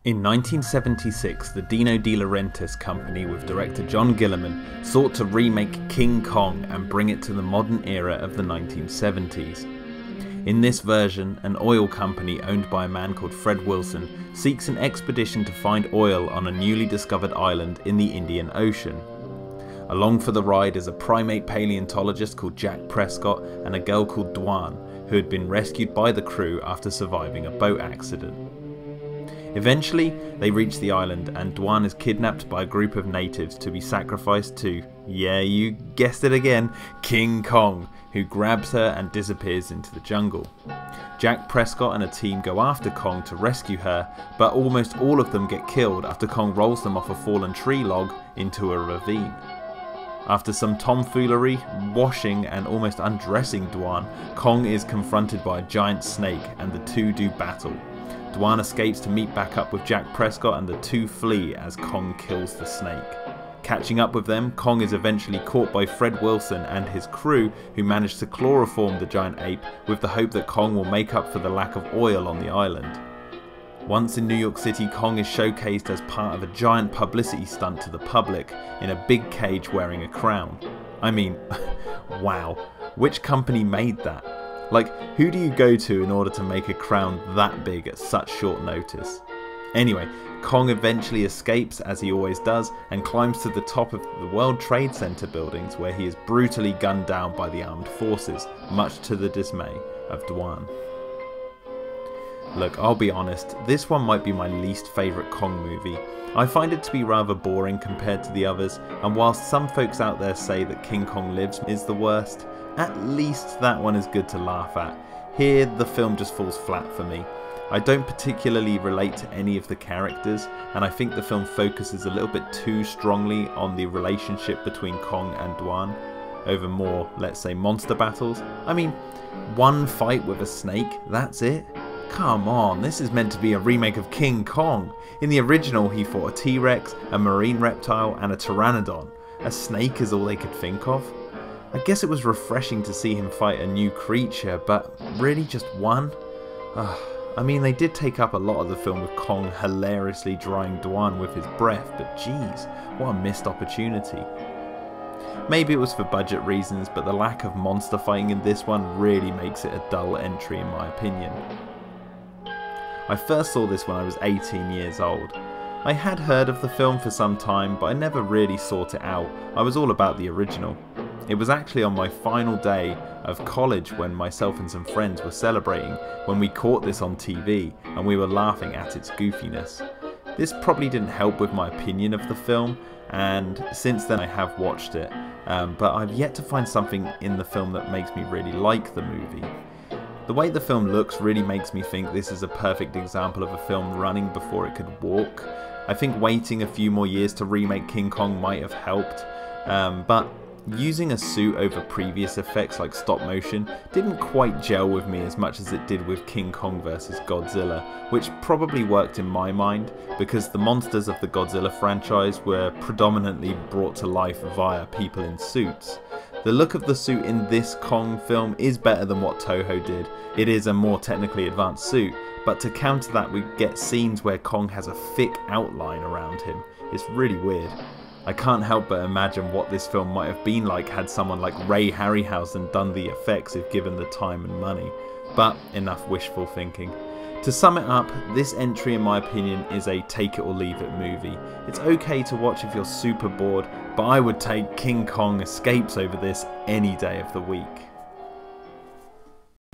In 1976, the Dino De Laurentiis company with director John Guillermin sought to remake King Kong and bring it to the modern era of the 1970s. In this version, an oil company owned by a man called Fred Wilson seeks an expedition to find oil on a newly discovered island in the Indian Ocean. Along for the ride is a primate paleontologist called Jack Prescott and a girl called Dwan, who had been rescued by the crew after surviving a boat accident. Eventually, they reach the island and Dwan is kidnapped by a group of natives to be sacrificed to, yeah, you guessed it again, King Kong, who grabs her and disappears into the jungle. Jack Prescott and a team go after Kong to rescue her, but almost all of them get killed after Kong rolls them off a fallen tree log into a ravine. After some tomfoolery, washing and almost undressing Dwan, Kong is confronted by a giant snake and the two do battle. Dwan escapes to meet back up with Jack Prescott and the two flee as Kong kills the snake. Catching up with them, Kong is eventually caught by Fred Wilson and his crew, who manage to chloroform the giant ape with the hope that Kong will make up for the lack of oil on the island. Once in New York City, Kong is showcased as part of a giant publicity stunt to the public in a big cage wearing a crown. I mean, wow, which company made that? Like, who do you go to in order to make a crown that big at such short notice? Anyway, Kong eventually escapes, as he always does, and climbs to the top of the World Trade Center buildings, where he is brutally gunned down by the armed forces, much to the dismay of Dwan. Look, I'll be honest, this one might be my least favourite Kong movie. I find it to be rather boring compared to the others, and whilst some folks out there say that King Kong Lives is the worst, at least that one is good to laugh at. Here, the film just falls flat for me. I don't particularly relate to any of the characters, and I think the film focuses a little bit too strongly on the relationship between Kong and Dwan, over more, let's say, monster battles. I mean, one fight with a snake, that's it? Come on, this is meant to be a remake of King Kong. In the original, he fought a T-Rex, a marine reptile, and a pteranodon. A snake is all they could think of. I guess it was refreshing to see him fight a new creature, but really just one? I mean, they did take up a lot of the film with Kong hilariously drying Dwan with his breath, but geez, what a missed opportunity. Maybe it was for budget reasons, but the lack of monster fighting in this one really makes it a dull entry in my opinion. I first saw this when I was 18 years old. I had heard of the film for some time, but I never really sought it out. I was all about the original. It was actually on my final day of college when myself and some friends were celebrating when we caught this on TV and we were laughing at its goofiness. This probably didn't help with my opinion of the film, and since then I have watched it, but I've yet to find something in the film that makes me really like the movie. The way the film looks really makes me think this is a perfect example of a film running before it could walk. I think waiting a few more years to remake King Kong might have helped, but using a suit over previous effects like stop motion didn't quite gel with me as much as it did with King Kong vs Godzilla, which probably worked in my mind because the monsters of the Godzilla franchise were predominantly brought to life via people in suits. The look of the suit in this Kong film is better than what Toho did. It is a more technically advanced suit, but to counter that we get scenes where Kong has a thick outline around him. It's really weird. I can't help but imagine what this film might have been like had someone like Ray Harryhausen done the effects if given the time and money. But enough wishful thinking. To sum it up, this entry in my opinion is a take it or leave it movie. It's okay to watch if you're super bored, but I would take King Kong Escapes over this any day of the week.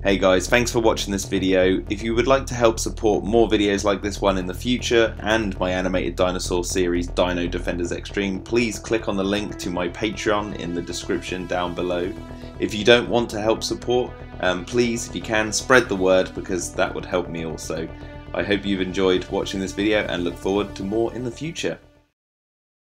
Hey guys, thanks for watching this video. If you would like to help support more videos like this one in the future and my animated dinosaur series Dino Defenders Extreme, please click on the link to my Patreon in the description down below. If you don't want to help support, please, if you can, spread the word because that would help me also. I hope you've enjoyed watching this video and look forward to more in the future.